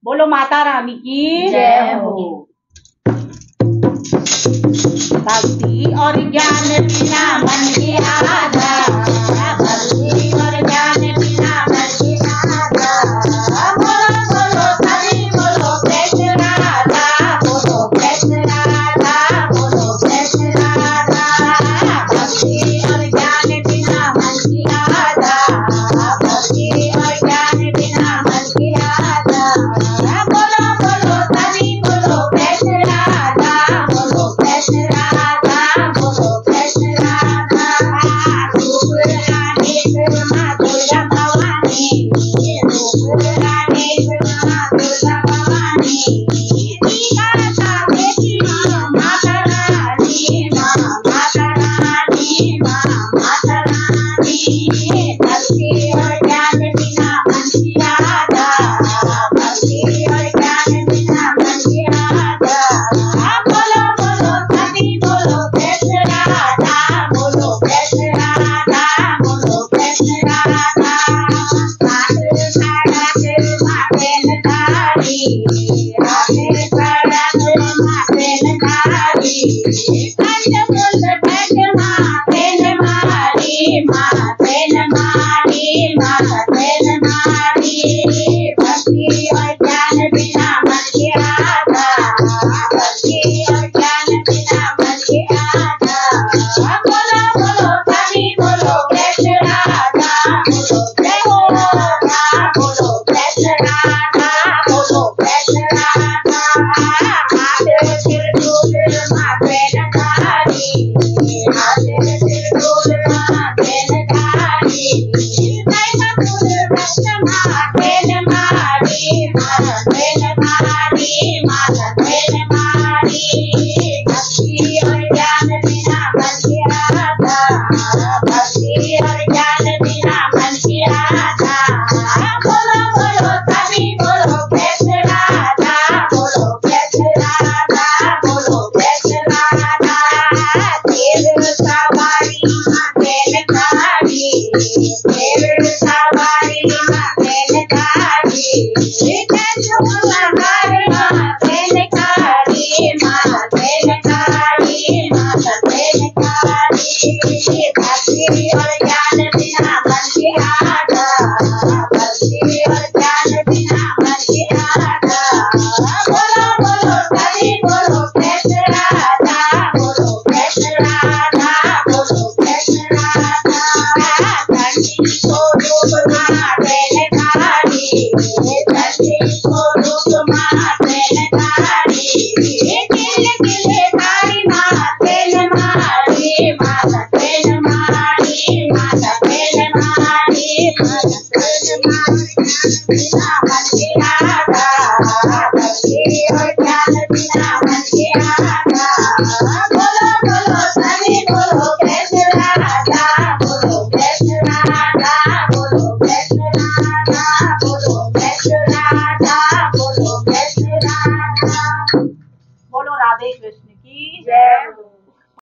बोलो माता रानी की जय हो। भक्ति और ज्ञान बिना मन की आधा, भक्ति और ज्ञान बिना मन की आधा। बोलो बोलो सभी बोलो कृष्ण राधा, बोलो कृष्ण राधा, बोलो कृष्ण राधा। भक्ति और ज्ञान बिना मन की आधा, भक्ति और ज्ञान बिना मन की आधा। बोलो बोलो सभी बोलो कृष्ण राधा, बोलो कृष्ण राधा, बोलो कृष्ण राधा। रूप रानी माँ दुर्गा भवानी, रूप रानी माँ दुर्गा भवानी। माता बेटी माता रानी, माँ माता रानी, माँ माता रानी। भक्ति और ज्ञान बिना मन की आधा, भक्ति और ज्ञान बिना मन की आधा। बोलो बोलो सभी बोलो कृष्ण राधा, बोलो कृष्ण राधा, बोलो कृष्ण राधा। हाथ खड़ा माथे नधारी, हाथ खड़ा माथे नधारी। कंठ मुंड माथे नमारी, माथे नमारी, माथे नमारी। भक्ति और ज्ञान बिना मन की आधा, भक्ति और ज्ञान बिना मन की आधा। बोलो बोलो सभी बोलो कृष्ण राधा, बोलो कृष्ण राधा, बोलो कृष्ण राधा, बोलो कृष्ण राधा। हाथ त्रिशूल माथे नधारी, हाथ त्रिशूल माथे नधारी। दैवकुल वृक्ष माथे नमारी, माथे नमारी, माथे नमारी। भक्ति और ज्ञान बिना मन की आधा, भक्ति और ज्ञान बिना मन की आधा। बोलो बोलो सभी बोलो कृष्ण राधा, बोलो कृष्ण राधा, बोलो कृष्ण राधा। देव सवारी माथे नधारी, देव सवारी माथे नधारी।